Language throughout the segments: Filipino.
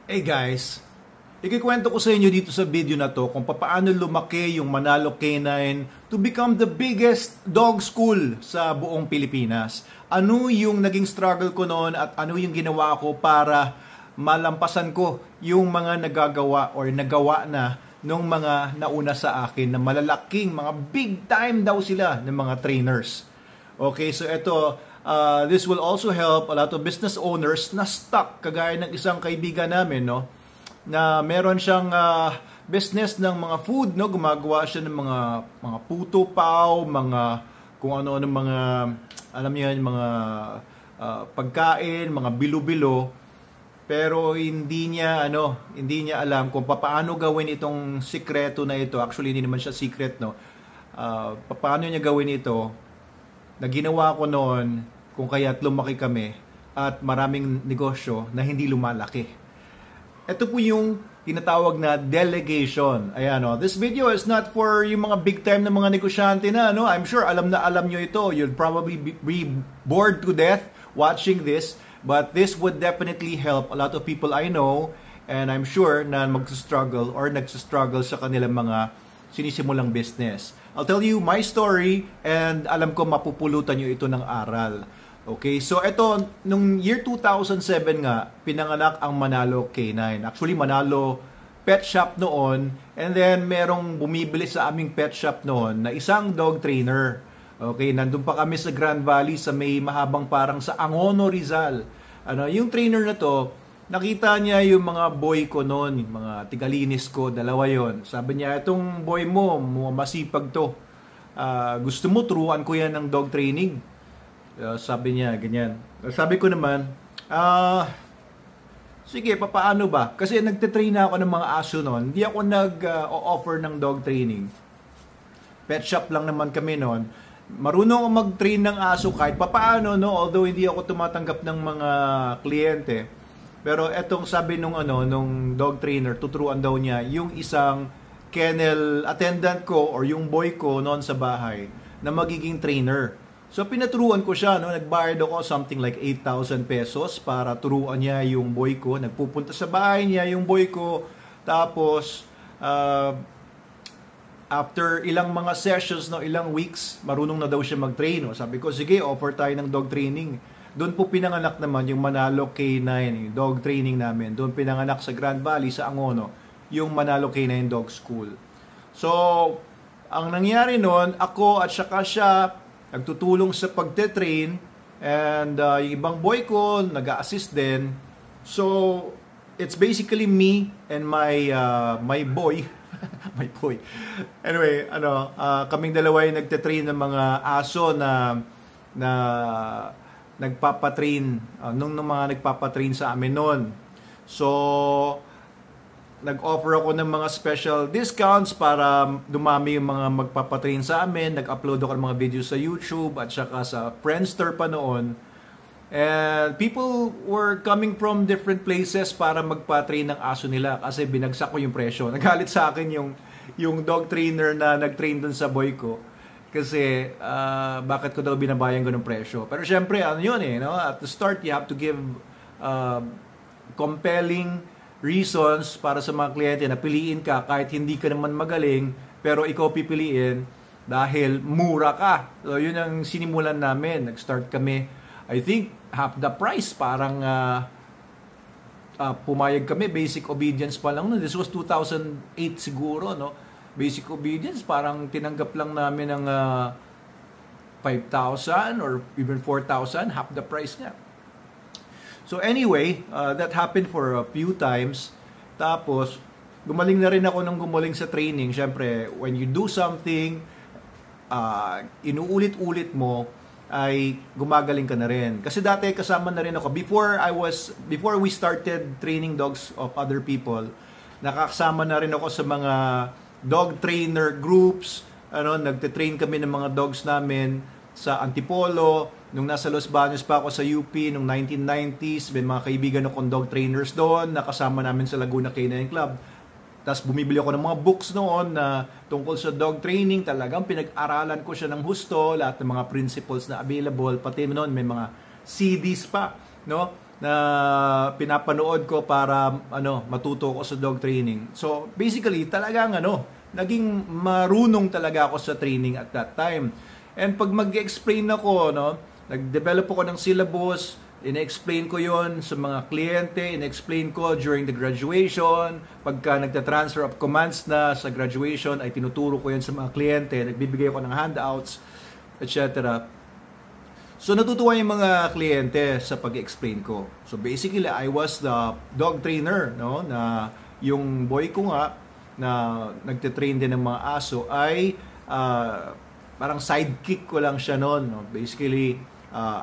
Hey guys, ikikwento ko sa inyo dito sa video na to kung paano lumaki yung Manalo Canine to become the biggest dog school sa buong Pilipinas. Ano yung naging struggle ko noon at ano yung ginawa ko para malampasan ko yung mga nagagawa or nagawa na nung mga nauna sa akin na malalaking, mga big time daw sila ng mga trainers. Okay, so ito, this will also help a lot of business owners na stuck, kagaya ng isang kaibigan namin, no, na meron siyang business ng mga food, no, gumagawa siya ng mga puto pao, mga kung ano-ano mga alam niyo yan, mga pagkain, mga bilo-bilo, pero hindi niya alam kung paano gawin itong sikreto na ito. Actually hindi naman siya secret, no. Paano niya gawin ito na ginawa ko noon, kung kaya't lumaki kami at maraming negosyo na hindi lumalaki. Ito po yung tinatawag na delegation. Ayan, no? This video is not for yung mga big time na mga negosyante na, no? I'm sure alam na alam nyo ito. You'll probably be bored to death watching this, but this would definitely help a lot of people I know, and I'm sure na magsastruggle or nagsastruggle sa kanilang mga sinisimulang business. I'll tell you my story and alam ko mapupulutan nyo ito ng aral. Okay, so ito, nung year 2007 nga, pinanganak ang Manalo Canine. Actually, Manalo Pet Shop noon, and then merong bumibili sa aming pet shop noon na isang dog trainer. Okay, nandun pa kami sa Grand Valley sa may mahabang parang sa Angono, Rizal. Yung trainer na to, nakita niya yung mga boy ko noon, yung mga tigalinis ko, dalawa yon. Sabi niya, itong boy mo, masipag to. Gusto mo, turuan ko yan ng dog training. Sabi niya, ganyan. Sabi ko naman, sige, papaano ba? Kasi nagtitrain ako ng mga aso noon. Hindi ako nag-offer ng dog training. Pet shop lang naman kami noon. Marunong ako mag-train ng aso kahit papaano, no? Although hindi ako tumatanggap ng mga kliyente. Pero etong sabi nung dog trainer, tuturuan daw niya yung isang kennel attendant ko or yung boy ko noon sa bahay na magiging trainer. So pinaturuan ko siya, no? Nagbayad ako something like 8,000 pesos para turuan niya yung boy ko. Nagpupunta sa bahay niya yung boy ko. Tapos after ilang mga sessions, no, ilang weeks, marunong na daw siya mag-train. No? Sabi ko, sige, offer tayo ng dog training. Doon po pinanganak naman yung Manalo Canine, yung dog training namin. Doon pinanganak sa Grand Valley, sa Angono, yung Manalo Canine Dog School. So, ang nangyari noon, ako at saka siya nagtutulong sa pagte-train, and yung ibang boy ko nag-a-assist din. So it's basically me and my boy my boy. Anyway, kaming dalawa yung nagte-train ng mga aso na nagpapatrain nung mga nagpapatrain sa amin noon. So nag-offer ako ng mga special discounts para dumami yung mga magpapatrain sa amin. Nag-upload ako ng mga videos sa YouTube at saka sa Friendster pa noon. And people were coming from different places para magpa-train ng aso nila kasi binagsak ko yung presyo. Nagalit sa akin yung dog trainer na nag-train dun sa boy ko kasi bakit ko daw binabayan ko ng presyo. Pero syempre, yun no? At the start, you have to give compelling reasons para sa mga kliyente na piliin ka kahit hindi ka naman magaling, pero ikaw pipiliin dahil mura ka. So yun ang sinimulan namin. Nag-start kami, I think half the price, parang pumayag kami, basic obedience pa lang. This was 2008 siguro, no? Basic obedience, parang tinanggap lang namin ng 5,000 or even 4,000, half the price nga. So anyway, that happened for a few times. Tapos, gumaling na rin ako nung gumaling sa training. Siyempre, when you do something, inuulit-ulit mo, ay gumagaling ka na rin. Kasi dati kasama na rin ako. Before we started training dogs of other people, nakakasama na rin ako sa mga dog trainer groups. Nagte-train kami ng mga dogs namin sa Antipolo. Nung nasa Los Baños pa ako sa UP, nung 1990s, may mga kaibigan akong dog trainers doon, nakasama namin sa Laguna Canine Club. Tapos bumibili ako ng mga books noon na tungkol sa dog training. Talagang pinag-aralan ko siya ng husto, lahat ng mga principles na available. Pati noon may mga CDs pa, no? na pinapanood ko para matuto ko sa dog training. So basically talagang naging marunong talaga ako sa training at that time. And pag mag-explain ako, nag-develop ako ng syllabus, ina-explain ko yon sa mga kliyente, ina-explain ko during the graduation, pagka nagta-transfer of commands na sa graduation, ay tinuturo ko yon sa mga kliyente, nagbibigay ako ng handouts, etc. So natutuwa yung mga kliyente sa pag-explain ko. So basically, I was the dog trainer, na yung boy ko nga na nagte-train din ng mga aso ay parang sidekick ko lang siya noon. Basically,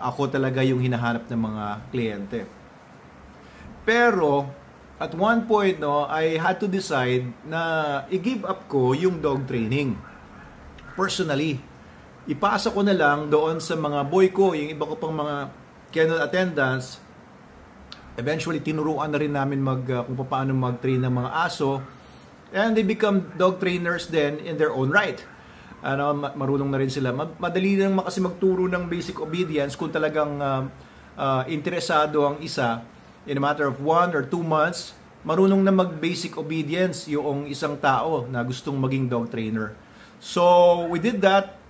ako talaga yung hinahanap ng mga kliyente. Pero at one point, I had to decide na i-give up ko yung dog training. Personally, ipasa ko na lang doon sa mga boy ko, yung iba ko pang mga kennel attendants. Eventually, tinuruan na rin namin kung paano mag-train ng mga aso. And they become dog trainers then in their own right. Marunong na rin sila. Madali lang kasi magturo ng basic obedience kung talagang interesado ang isa. In a matter of 1 or 2 months, marunong na mag-basic obedience yung isang tao na gustong maging dog trainer. So, we did that.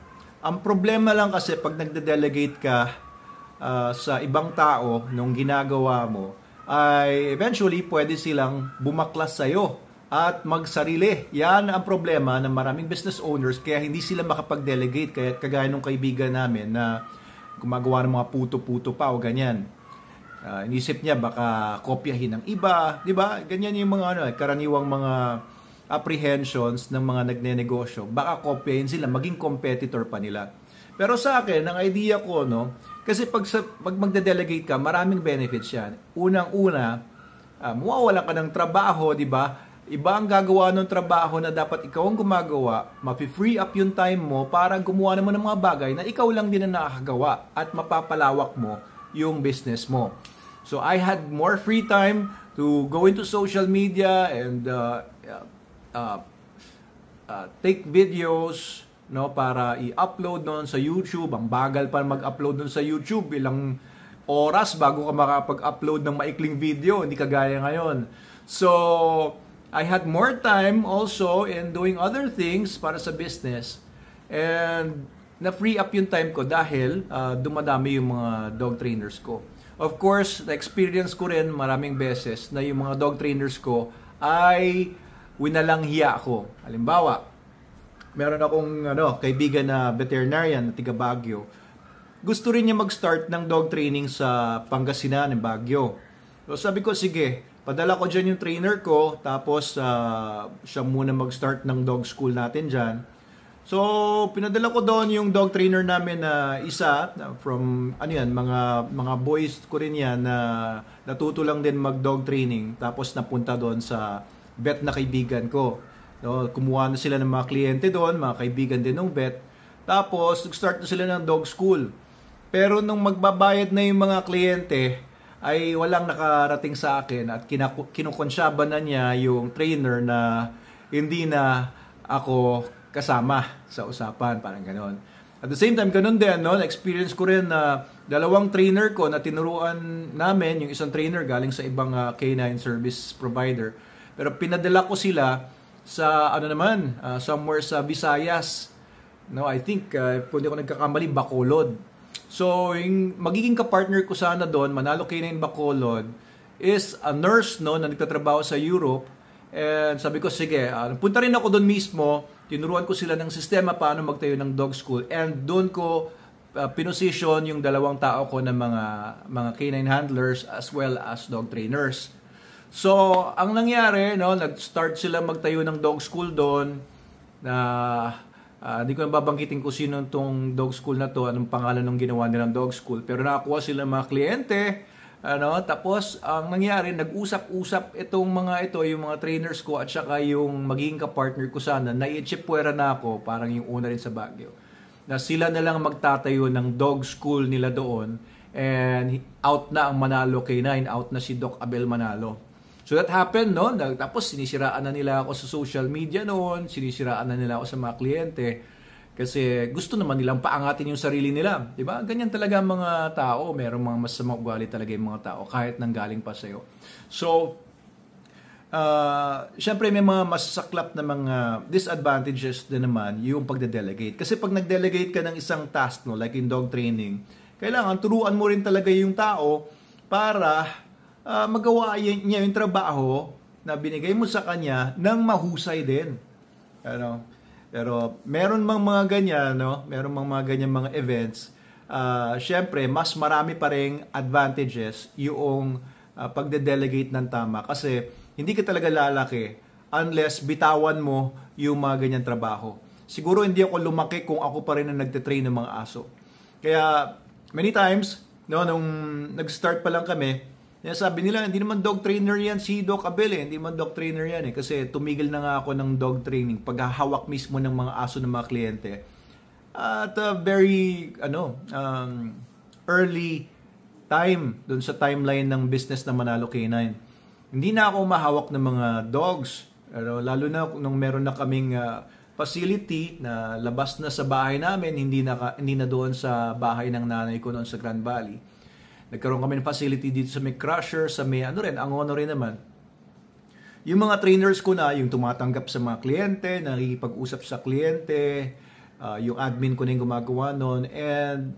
Ang problema lang kasi pag nagde-delegate ka sa ibang tao nung ginagawa mo, ay eventually pwede silang bumaklas sa'yo at magsarili. Yan ang problema ng maraming business owners, kaya hindi sila makapag-delegate. Kaya kagaya nung kaibigan namin na gumagawa ng mga puto-puto pa o ganyan. Inisip niya baka kopyahin ng iba, di ba? Ganyan yung mga karaniwang mga apprehensions ng mga nagnenegosyo. Baka kopyahin sila, maging competitor pa nila. Pero sa akin, ang idea ko, kasi pag magde-delegate ka, maraming benefits yan. Unang-una, mawawala ka ng trabaho, di ba? Iba ang gagawa ng trabaho na dapat ikaw ang gumagawa, mapi-free up yung time mo para gumawa naman ng mga bagay na ikaw lang din ang nakakagawa at mapapalawak mo yung business mo. So I had more free time to go into social media and take videos para i-upload noon sa YouTube. Ang bagal pa mag-upload noon sa YouTube, ilang oras bago ka makapag-upload ng maikling video, hindi kagaya ngayon. So I had more time also in doing other things para sa business, and na-free up yung time ko dahil dumadami yung mga dog trainers ko. Of course, na-experience ko rin maraming beses na yung mga dog trainers ko ay winalanghiya ako. Halimbawa, meron akong kaibigan na veterinarian na taga Baguio. Gusto rin niya mag-start ng dog training sa Pangasinan, Baguio. So sabi ko, sige, padala ko dyan yung trainer ko, tapos siya muna mag-start ng dog school natin dyan. So, pinadala ko doon yung dog trainer namin na isa, from, mga boys ko rin yan na natuto lang din mag-dog training, tapos napunta doon sa vet na kaibigan ko. So, kumuha na sila ng mga kliyente doon, mga kaibigan din ng vet, tapos nag-start na sila ng dog school. Pero nung magbabayad na yung mga kliyente, ay walang nakarating sa akin at kinukonsyaban na niya yung trainer na hindi na ako kasama sa usapan, parang gano'n. At the same time, gano'n din, na-experience ko rin na dalawang trainer ko na tinuruan namin, yung isang trainer galing sa ibang canine service provider. Pero pinadala ko sila sa, somewhere sa Visayas. I think, kung hindi ako nagkakamali, Bacolod. So, yung magiging kapartner ko sana doon, Manalo Canine Bacolod, is a nurse na nagtatrabaho sa Europe. And sabi ko, sige, punta rin ako doon mismo, tinuruan ko sila ng sistema paano magtayo ng dog school. And doon ko pinosisyon yung dalawang tao ko na mga canine handlers as well as dog trainers. So, ang nangyari, nag-start sila magtayo ng dog school doon. Hindi ko babanggitin kung sino itong dog school na to, anong pangalan ng ginawa nilang dog school. Pero nakakuha sila mga kliyente. Tapos, ang nangyari, nag-usap-usap yung mga trainers ko at saka yung magiging kapartner ko sana, na-i-chipwera na ako, parang yung una rin sa Baguio, na sila na lang magtatayo ng dog school nila doon, and out na ang Manalo Canine, out na si Doc Abel Manalo. So that happened, Tapos sinisiraan na nila ako sa social media noon, sinisiraan na nila ako sa mga kliyente. Kasi gusto naman nilang paangatin yung sarili nila. Diba? Ganyan talaga ang mga tao. Merong mga masamang ugali talaga yung mga tao kahit nanggaling pa sa'yo. So, syempre may mga masasaklap na mga disadvantages din naman yung pagde-delegate. Kasi pag nag-delegate ka ng isang task, no, like in dog training, kailangan turuan mo rin talaga yung tao para magawa niya yung trabaho na binigay mo sa kanya ng mahusay din. Ano? Pero meron mang mga ganyan, no? Meron mang mga ganyan mga events. Syempre, mas marami pa ring advantages yung pagde-delegate ng tama kasi hindi ka talaga lalaki unless bitawan mo yung mga ganyan trabaho. Siguro hindi ako lumaki kung ako pa rin ang nagte-train ng mga aso. Kaya many times, no, nung nag-start pa lang kami, sabi nila, hindi naman dog trainer yan si Doc Abel hindi naman dog trainer yan kasi tumigil na nga ako ng dog training, paghahawak mismo ng mga aso ng mga kliyente. At a very, early time, dun sa timeline ng business na Manalo Canine. Hindi na ako mahawak ng mga dogs, lalo na nung meron na kaming facility na labas na sa bahay namin, hindi na doon sa bahay ng nanay ko noon sa Grand Valley. Nagkaroon kami ng facility dito sa may crusher, sa may ang ono rin naman. Yung mga trainers ko na, yung tumatanggap sa mga kliyente, nakikipag-usap sa kliyente, yung admin ko na yung gumagawa noon, and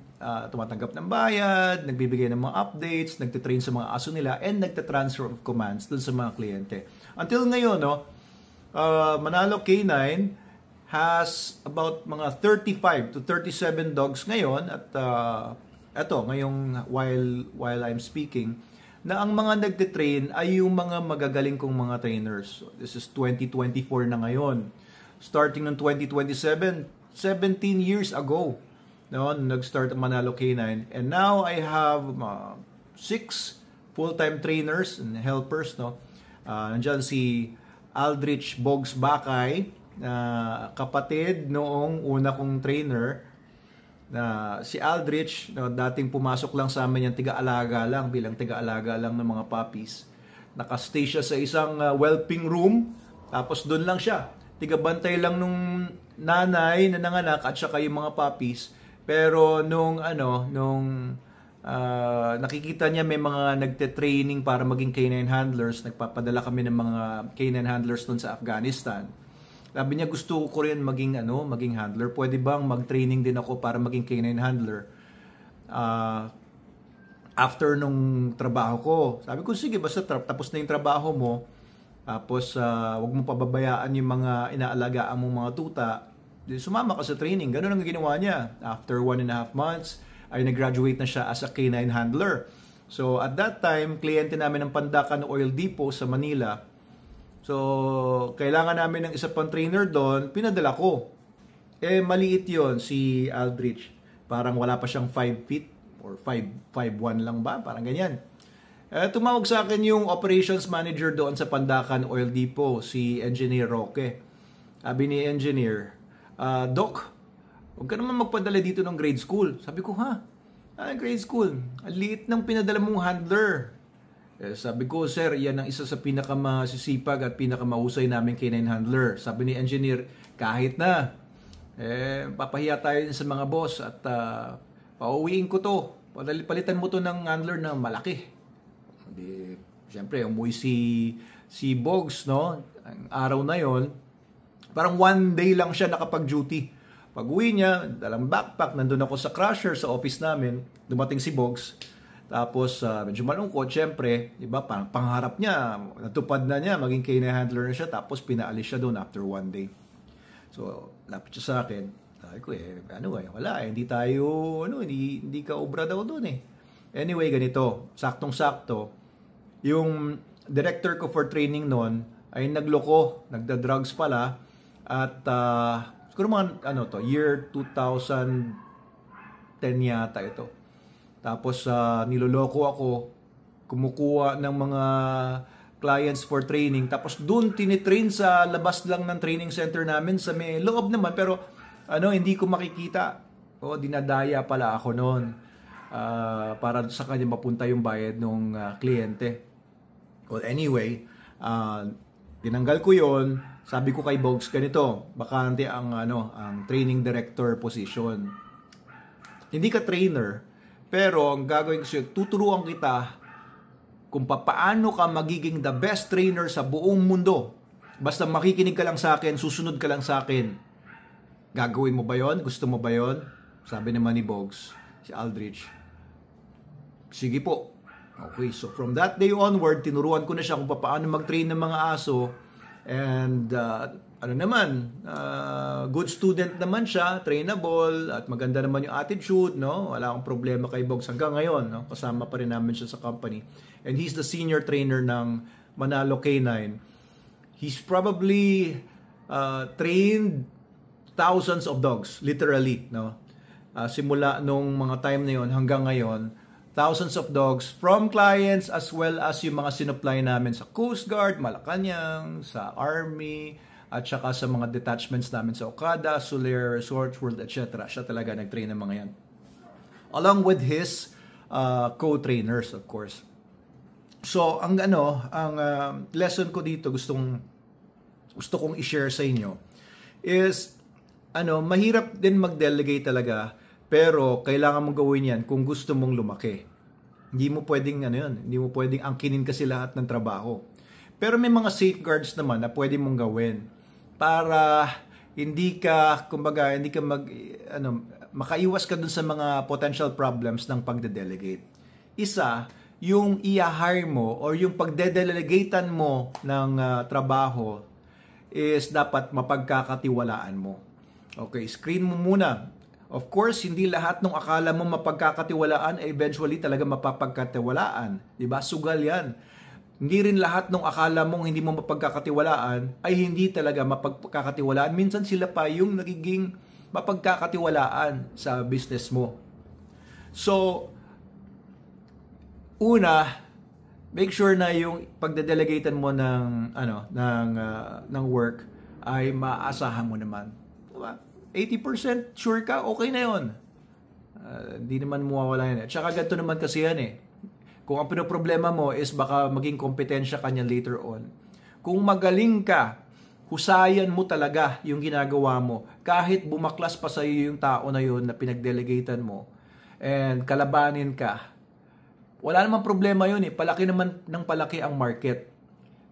tumatanggap ng bayad, nagbibigay ng mga updates, nagtitrain sa mga aso nila, and nagtatransfer of commands dun sa mga kliyente. Until ngayon, Manalo Canine has about mga 35 to 37 dogs ngayon at ngayong while I'm speaking, na ang mga nagtitrain ay yung mga magagaling kong mga trainers. So, this is 2024 na ngayon. Starting ng 2027, 17 years ago, no, nag-start ang Manalo Canine. And now I have 6 full-time trainers and helpers. No? Nandyan si Aldrich Bogs Bakay, kapatid noong una kong trainer, na si Aldrich, no, dating pumasok lang sa amin yung tiga-alaga lang, bilang tiga-alaga lang ng mga puppies. Nakastay siya sa isang whelping room, tapos doon lang siya. Tiga-bantay lang nung nanay na nanganak at saka yung mga puppies. Pero nung nakikita niya may mga nagte-training para maging canine handlers, nagpapadala kami ng mga canine handlers doon sa Afghanistan. Sabi niya, gusto ko rin maging handler. Pwede bang mag-training din ako para maging canine handler? After nung trabaho ko, sabi ko, sige, basta tapos na yung trabaho mo, tapos wag mo pababayaan yung mga inaalagaan mong mga tuta, sumama ka sa training. Ganun ang ginawa niya. After 1.5 months, ay nag-graduate na siya as a canine handler. So, at that time, kliyente namin ng Pandacan Oil Depot sa Manila. So, kailangan namin ng isa pang trainer doon, pinadala ko. Maliit yon si Aldrich. Parang wala pa siyang 5 feet or 5'1" lang ba? Parang ganyan. Tumawag sa akin yung operations manager doon sa Pandacan Oil Depot, si Engineer Roque. Sabi ni Engineer, Doc, huwag ka naman magpadala dito ng grade school. Sabi ko, grade school? Ang liit ng pinadala mong handler. Sabi ko, sir, yan ang isa sa pinakamasisipag at pinakamahusay namin canine handler. Sabi ni engineer, kahit na, papahiya tayo sa mga boss at pauwiin ko to. Palitan mo to ng handler na malaki. Siyempre, umuwi si Bogs, no? Ang araw na yon, parang 1 day lang siya nakapag-duty. Pag uwi niya, dalang backpack, nandun ako sa crusher sa office namin, dumating si Bogs. Tapos, medyo malungkot, syempre, diba, pangarap niya, natupad na niya, maging canine handler na siya, tapos pinaalis siya doon after 1 day. So, lapit siya sa akin. Sabi ko, wala, hindi tayo, hindi ka obra daw doon Anyway, ganito, saktong-sakto, yung director ko for training noon, ay nagloko, nagda-drugs pala, at, siguro mga, year 2010 yata ito. Tapos niloloko ako, kumukuha ng mga clients for training. Tapos doon tinitrain sa labas lang ng training center namin sa may loob naman. Pero hindi ko makikita. Dinadaya pala ako noon para sa kanya mapunta yung bayad ng kliyente. Well, anyway, Tinanggal ko yon. Sabi ko kay Bogs, ganito, bakante ang training director position. Hindi ka trainer, pero ang gagawin ko sa'yo, tuturuan kita kung paano ka magiging the best trainer sa buong mundo. Basta makikinig ka lang sa akin, susunod ka lang sa akin. Gagawin mo ba yon? Gusto mo ba yon? Sabi naman ni Bogs, si Aldrich, sige po. Okay, so from that day onward, tinuruan ko na siya kung paano mag-train ng mga aso. And good student naman siya, trainable, at maganda naman yung attitude, no? Wala akong problema kay Bogs hanggang ngayon, no? Kasama pa rin namin siya sa company. And he's the senior trainer ng Manalo K9. He's probably trained thousands of dogs, literally, no? Simula nung mga time na yon hanggang ngayon, thousands of dogs from clients as well as yung mga sinupply namin sa Coast Guard, Malacanang, sa Army, at saka sa mga detachments namin sa Okada, Soler, Resort World, etc. Siya talaga nag-train ng mga yan. Along with his co-trainers, of course. So, ang lesson ko dito, gusto kong i-share sa inyo is, mahirap din mag-delegate talaga. Pero kailangan mong gawin yan kung gusto mong lumaki. Hindi mo pwedeng hindi mo pwedeng angkinin kasi lahat ng trabaho. Pero may mga safeguards naman na pwede mong gawin para hindi ka makaiwas ka dun sa mga potential problems ng pagde-delegate. Isa, yung i-hire mo or yung pagde-delegatean mo ng trabaho is dapat mapagkakatiwalaan mo. Okay, screen mo muna. Of course, hindi lahat ng akala mo mapagkakatiwalaan ay eventually talaga mapapagkatiwalaan. Diba? Sugal yan. Hindi rin lahat ng akala mong hindi mo mapagkakatiwalaan ay hindi talaga mapagkakatiwalaan. Minsan sila pa yung nagiging mapagkakatiwalaan sa business mo. So, una, make sure na yung pagde-delegatean mo ng work ay maaasahan mo naman. Diba? 80% sure ka, okay na yun. Hindi naman mawawala yan. At saka ganito naman kasi yan eh. Kung ang pinoproblema mo is baka maging kompetensya ka niya later on. Kung magaling ka, husayan mo talaga yung ginagawa mo. Kahit bumaklas pa sa iyo yung tao na yun na pinag-delegatean mo and kalabanin ka, wala namang problema yun eh. Palaki naman ng palaki ang market.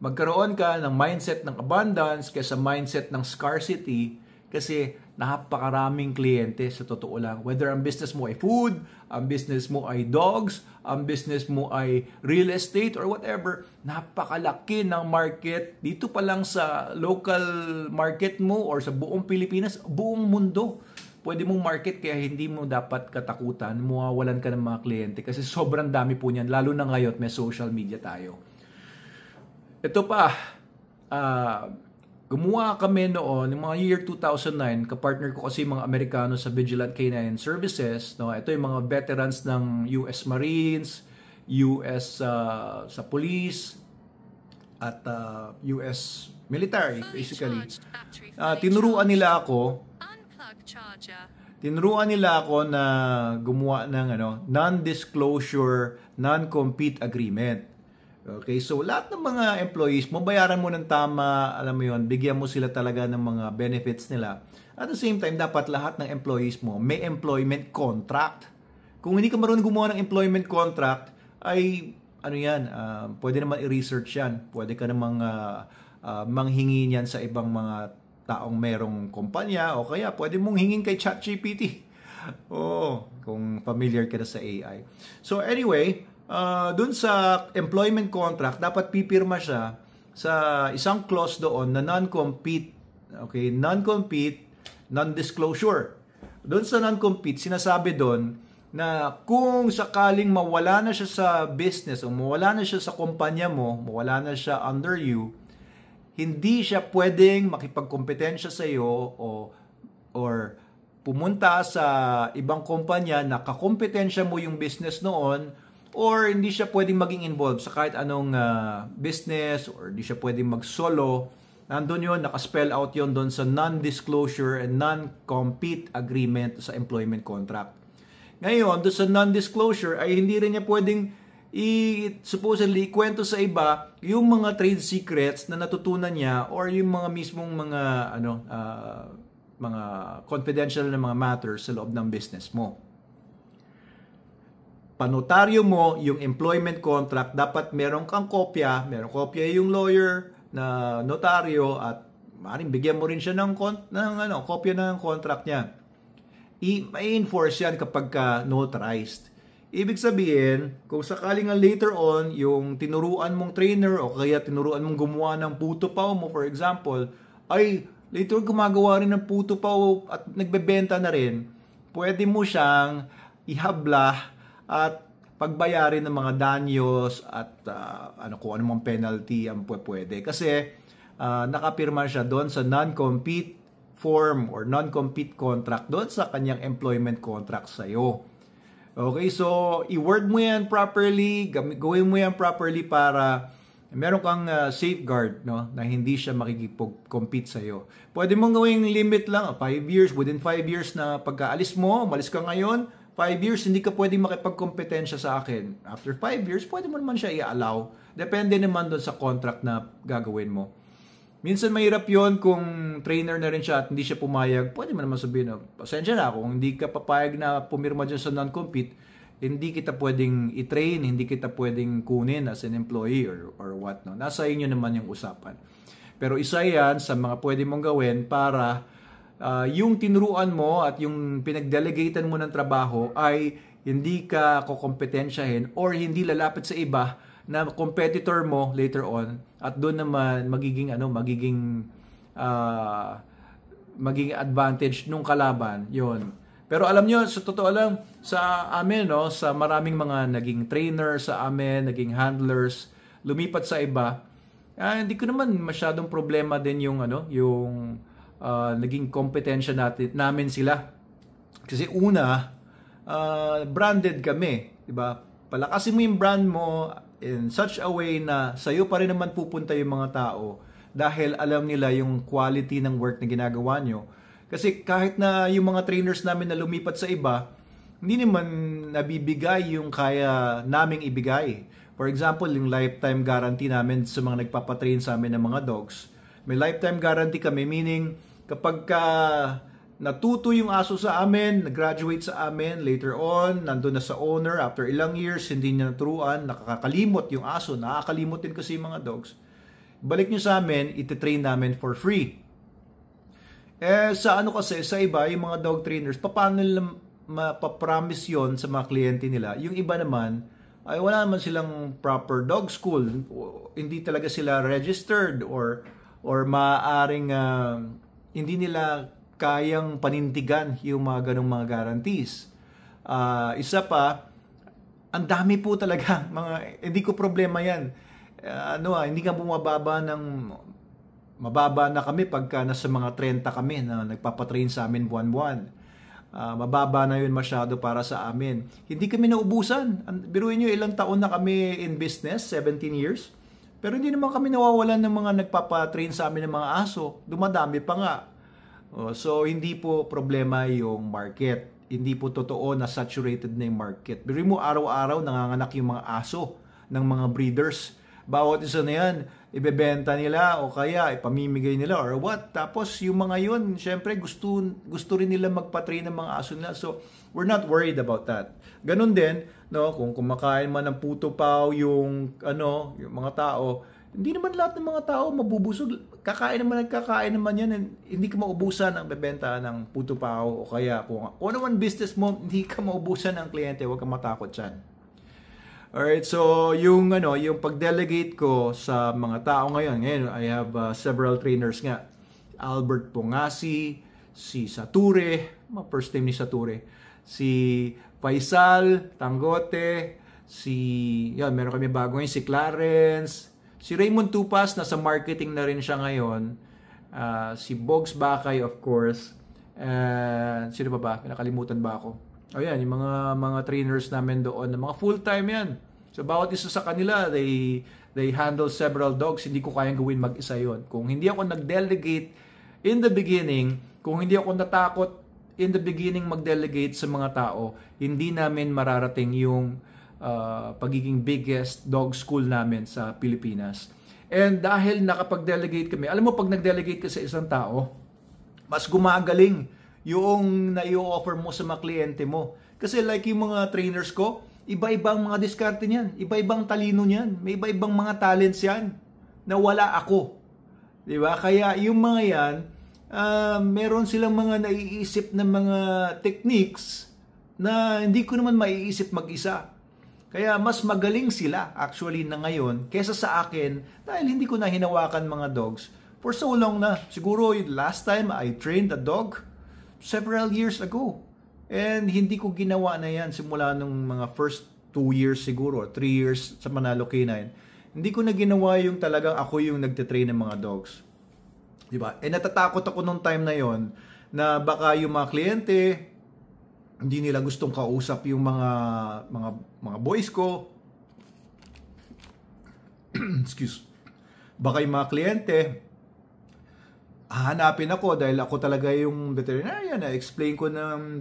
Magkaroon ka ng mindset ng abundance kaysa mindset ng scarcity kasi napakaraming kliyente sa totoo lang. Whether ang business mo ay food, ang business mo ay dogs, ang business mo ay real estate or whatever, napakalaki ng market. Dito pa lang sa local market mo or sa buong Pilipinas, buong mundo. Pwede mong market kaya hindi mo dapat katakutan, mawawalan ka ng mga kliyente kasi sobrang dami po niyan, lalo na ngayon may social media tayo. Ito pa, gumawa kami noon, yung mga year 2009, kapartner ko kasi mga Amerikano sa Vigilant Canine Services. No? Ito yung mga veterans ng US Marines, US sa police, at US military, basically. Tinuruan nila ako na gumawa ng non-disclosure, non-compete agreement. Okay, so lahat ng mga employees mo, bayaran mo ng tama, alam mo yon, bigyan mo sila talaga ng mga benefits nila. At the same time, dapat lahat ng employees mo may employment contract. Kung hindi ka marunong gumawa ng employment contract, ay pwede naman i-research yan. Pwede ka namang manghingi niyan sa ibang mga taong merong kumpanya o kaya pwede mong hingin kay ChatGPT. Kung familiar ka na sa AI. So anyway, dun sa employment contract, dapat pipirma siya sa isang clause doon na non-compete. Okay, non-compete, non-disclosure. Doon sa non-compete, sinasabi doon na kung sakaling mawala na siya sa business o mawala na siya sa kumpanya mo, mawala na siya under you, hindi siya pwedeng makipagkompetensya sa iyo or pumunta sa ibang kumpanya na kakompetensya mo yung business noon, or hindi siya pwedeng maging involved sa kahit anong business, or hindi siya pwedeng mag-solo. Nandun yun, nakaspell out yun doon sa non-disclosure and non-compete agreement sa employment contract. Ngayon, doon sa non-disclosure ay hindi rin niya pwedeng supposedly kwento sa iba yung mga trade secrets na natutunan niya or yung mga mismong mga mga confidential na mga matters sa loob ng business mo. Panotaryo mo yung employment contract, dapat meron kang kopya, yung lawyer na notaryo at maaaring bigyan mo rin siya ng kopya ng contract niya. I-enforce yan kapag notarized. Ibig sabihin, kung sakaling later on, yung tinuruan mong trainer o kaya tinuruan mong gumawa ng puto pao mo, for example, ay later gumagawa rin ng puto pao at nagbebenta na rin, pwede mo siyang ihabla at pagbayarin ng mga danyos at kung anumang penalty ang pwede. Kasi nakapirma siya doon sa non-compete form or non-compete contract doon sa kanyang employment contract sa'yo. Okay, so i-word mo yan properly, gawin mo yan properly para meron kang safeguard, no, na hindi siya makikipag-compete sa'yo. Pwede mong gawing limit lang, 5 years, within 5 years na pagkaalis mo, umalis ka ngayon, 5 years, hindi ka pwedeng makipagkompetensya sa akin. After 5 years, pwede mo naman siya i-allow. Depende naman doon sa contract na gagawin mo. Minsan mahirap yon kung trainer na rin siya at hindi siya pumayag. Pwede mo naman sabihin, pasensya na, kung hindi ka papayag na pumirma dyan sa non-compete, hindi kita pwedeng i-train, hindi kita pwedeng kunin as an employee or what. No? Nasa inyo naman yung usapan. Pero isa yan sa mga pwede mong gawin para yung tinuruan mo at yung pinag-delegatean mo ng trabaho ay hindi ka kukompetensyahin or hindi lalapit sa iba na competitor mo later on at doon naman magiging advantage nung kalaban yon. Pero alam nyo, sa totoo lang, sa amin, no, sa maraming mga naging trainer sa amin, naging handlers, lumipat sa iba, hindi ko naman masyadong problema din yung naging kompetensya namin sila. Kasi una, branded kami, di ba? Palakasin mo yung brand mo in such a way na sa'yo pa rin naman pupunta yung mga tao dahil alam nila yung quality ng work na ginagawa nyo. Kasi kahit na yung mga trainers namin na lumipat sa iba, hindi naman nabibigay yung kaya naming ibigay. For example, yung lifetime guarantee namin sa mga nagpapatrain sa amin ng mga dogs. May lifetime guarantee kami, meaning kapag natuto yung aso sa amin, nag-graduate sa amin, later on, nandun na sa owner, after ilang years, hindi niya naturuan, nakakalimot yung aso, nakakalimot din kasi yung mga dogs. Balik nyo sa amin, ititrain namin for free. Sa sa iba, yung mga dog trainers, paano nila mapapromise yon sa mga kliyente nila? Yung iba naman, ay wala naman silang proper dog school, hindi talaga sila registered or maaaring hindi nila kayang panindigan yung mga ganong mga guarantees. Isa pa, ang dami po talaga hindi ko problema yan. Hindi ka mababa na kami pagka nasa mga 30 kami na nagpapatrain sa amin buwan-buwan. Mababa na yun masyado para sa amin. Hindi kami naubusan. Biruin nyo, ilang taon na kami in business, 17 years. Pero hindi naman kami nawawalan ng mga nagpapatrain sa amin ng mga aso. Dumadami pa nga. So, hindi po problema yung market. Hindi po totoo na saturated na yung market. Biruin mo, araw-araw nanganganak yung mga aso ng mga breeders. Bawat isa na yan, ibebenta nila o kaya ipamimigay nila or what. Tapos yung mga yun, syempre gusto rin nila magpatrain ng mga aso nila. So, we're not worried about that. Ganun din, no, kung kumakain man ng puto pao yung mga tao, hindi naman lahat ng mga tao mabubusog. Kakain naman yan. Hindi ka maubusan ang bebenta ng puto pao o kaya kung naman business mo, hindi ka maubusan ng kliyente. Huwag kang matakot dyan. Alright, so yung pag-delegate ko sa mga tao ngayon I have several trainers nga. Albert Pongasi, si Sature, first name ni Sature, si Faisal Tangote, meron kami bago ngayon, si Clarence, si Raymond Tupas, nasa marketing na rin siya ngayon, si Bogs Bakay of course, sino ba? Nakalimutan ba ako? Yan, yung mga trainers namin doon, na mga full-time yan. So, bawat isa sa kanila, they handle several dogs. Hindi ko kayang gawin mag-isa yon. Kung hindi ako nag-delegate in the beginning, kung hindi ako natakot in the beginning mag-delegate sa mga tao, hindi namin mararating yung pagiging biggest dog school namin sa Pilipinas. And dahil nakapag-delegate kami, alam mo pag nag-delegate ka sa isang tao, mas gumagaling yung na-i-offer mo sa mga kliyente mo. Kasi like yung mga trainers ko, iba-ibang mga diskarte niyan, iba-ibang talino niyan, may iba-ibang mga talents yan na wala ako. Diba? Kaya yung mga yan, meron silang mga naiisip na mga techniques na hindi ko naman maiisip mag-isa. Kaya mas magaling sila actually na ngayon kesa sa akin dahil hindi ko na hinawakan mga dogs for so long na. Siguro last time I trained a dog several years ago. And hindi ko ginawa na yan simula nung mga first 2 years siguro, 3 years sa Manalo Canine. Hindi ko na ginawa yung talagang ako yung nagtitrain ng mga dogs. Diba? Eh natatakot ako nung time na yon na baka yung mga kliyente hindi nila gustong kausap yung mga boys ko. Excuse. Baka yung mga kliyente hahanapin ako dahil ako talaga yung veterinarian. Na-explain ko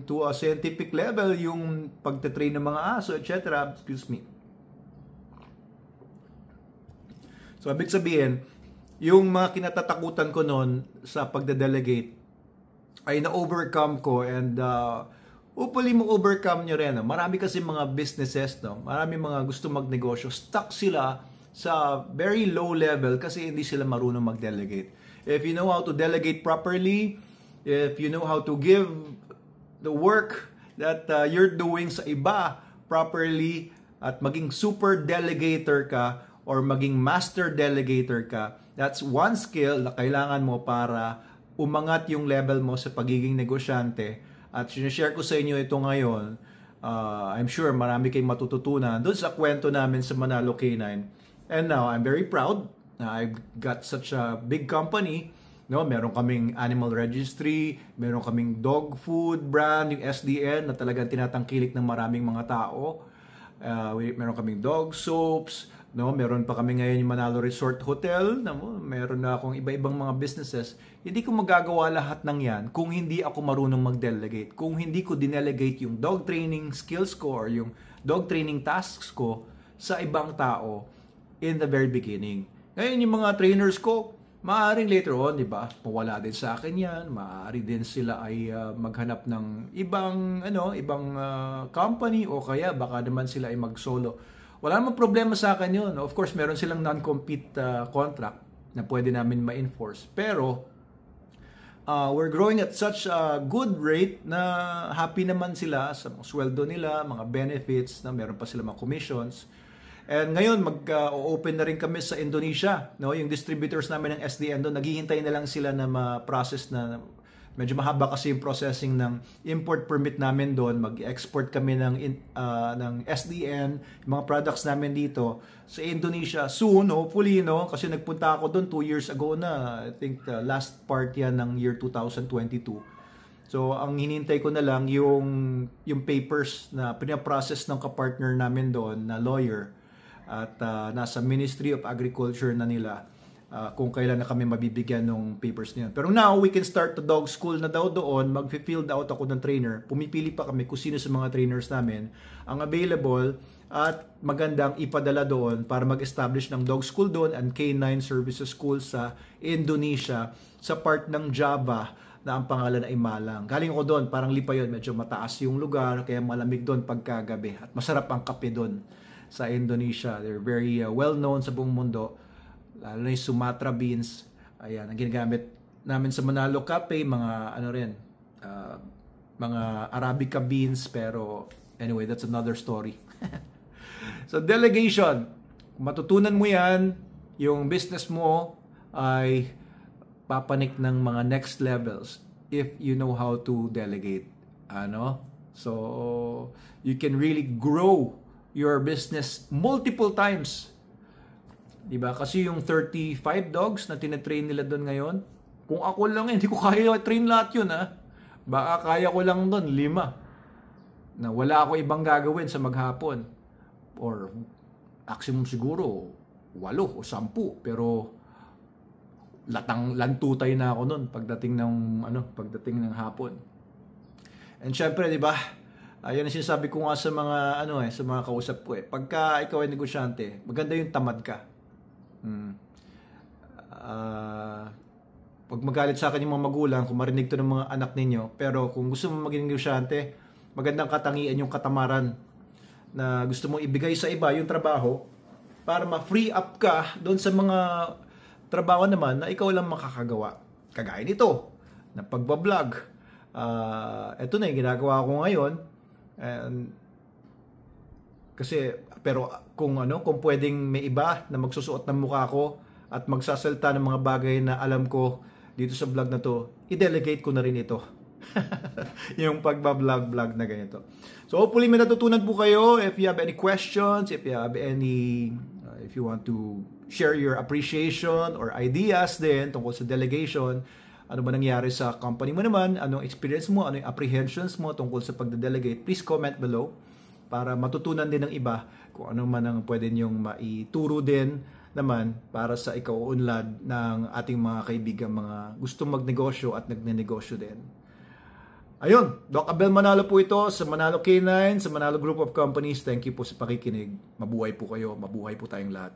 to a scientific level yung pagtitrain ng mga aso, etc. Excuse me. So, ibig sabihin, yung mga kinatatakutan ko noon sa pagde-delegate ay na-overcome ko and hopefully mo-overcome nyo rin. Marami kasi mga businesses, no? Marami mga gusto magnegosyo. Stuck sila sa very low level kasi hindi sila marunong mag-delegate. If you know how to delegate properly, if you know how to give the work that you're doing sa iba properly at maging super delegator ka or maging master delegator ka, that's one skill na kailangan mo para umangat yung level mo sa pagiging negosyante. At sinishare ko sa inyo ito ngayon, I'm sure marami kayong matututunan doon sa kwento namin sa Manalo Canine. And now, I'm very proud I've got such a big company, no? Meron kaming animal registry, meron kaming dog food brand, yung SDN na talagang tinatangkilik ng maraming mga tao. Meron kaming dog soaps, no? Meron pa kami ngayon yung Manalo Resort Hotel, no? Meron na akong iba-ibang mga businesses. Hindi ko magagawa lahat ng yan kung hindi ako marunong mag-delegate. Kung hindi ko dinelegate yung dog training skills ko or yung dog training tasks ko sa ibang tao in the very beginning. Ngayon, yung mga trainers ko, maaaring later on, di ba, mawala din sa akin yan. Maaari din sila ay maghanap ng ibang company o kaya baka naman sila ay mag-solo. Wala namang problema sa akin yun. Of course, meron silang non-compete contract na pwede namin ma-enforce. Pero, we're growing at such a good rate na happy naman sila sa mga sweldo nila, mga benefits, na meron pa sila mga commissions. And ngayon, mag-open na rin kami sa Indonesia. No? Yung distributors namin ng SDN doon, naghihintay na lang sila na ma-process na, medyo mahaba kasi yung processing ng import permit namin doon. Mag-export kami ng SDN, yung mga products namin dito sa Indonesia. Soon, hopefully, no? Kasi nagpunta ako doon 2 years ago na. I think last part yan ng year 2022. So, ang hinintay ko na lang yung papers na pinaprocess ng kapartner namin doon na lawyer. At nasa Ministry of Agriculture na nila kung kailan na kami mabibigyan ng papers niyan. Pero now, we can start the dog school na daw doon. Mag-field out ako ng trainer. Pumipili pa kami kung sino sa mga trainers namin ang available at magandang ipadala doon para mag-establish ng dog school doon and K9 Services School sa Indonesia sa part ng Java na ang pangalan ay Malang. Galing ako doon, parang lipa yun. Medyo mataas yung lugar, kaya malamig doon pagkagabi. At masarap ang kape doon sa Indonesia. They're very well-known sa buong mundo. Lalo na yung Sumatra beans. Ayan, ang ginagamit namin sa Manalo Cafe, mga mga Arabica beans. Pero anyway, that's another story. So, delegation. Kung matutunan mo yan, yung business mo ay papanik ng mga next levels if you know how to delegate. So, you can really grow your business multiple times. Diba? Kasi yung 35 dogs na tinatrain nila doon ngayon, kung ako lang, hindi ko kaya train lahat yun, ha? Baka kaya ko lang doon 5. Na wala ako ibang gagawin sa maghapon. Or maximum siguro 8 o 10. Pero lantutay na ako noon pagdating ng hapon. And syempre, 'di ba? Ayun ang sinasabi ko nga sa mga sa mga kausap ko eh. Pagka ikaw ay negosyante, maganda yung tamad ka. Pag magalit sa akin yung mga magulang, kung marinig to ng mga anak ninyo, pero kung gusto mo maging negosyante, magandang katangian yung katamaran na gusto mong ibigay sa iba yung trabaho para ma-free up ka doon sa mga trabaho naman na ikaw lang makakagawa. Kagaya nito, na pagbablog. Ito na yung ginagawa ko ngayon. Pero kung pwedeng may iba na magsusuot ng mukha ko at magsasalta ng mga bagay na alam ko dito sa vlog na to, i-delegate ko na rin ito. Yung pagbablog na ganito. So hopefully may natutunan po kayo. If you have any questions, if you want to share your appreciation or ideas din tungkol sa delegation, ano ba nangyari sa company mo naman, anong experience mo, ano yung apprehensions mo tungkol sa pagde-delegate, please comment below para matutunan din ng iba kung ano man ang pwede nyong maituro din naman para sa ikauunlad ng ating mga kaibigan, mga gustong magnegosyo at nagnenegosyo din. Ayun, Doc Abel Manalo po ito sa Manalo K9, sa Manalo Group of Companies. Thank you po sa pakikinig. Mabuhay po kayo, mabuhay po tayong lahat.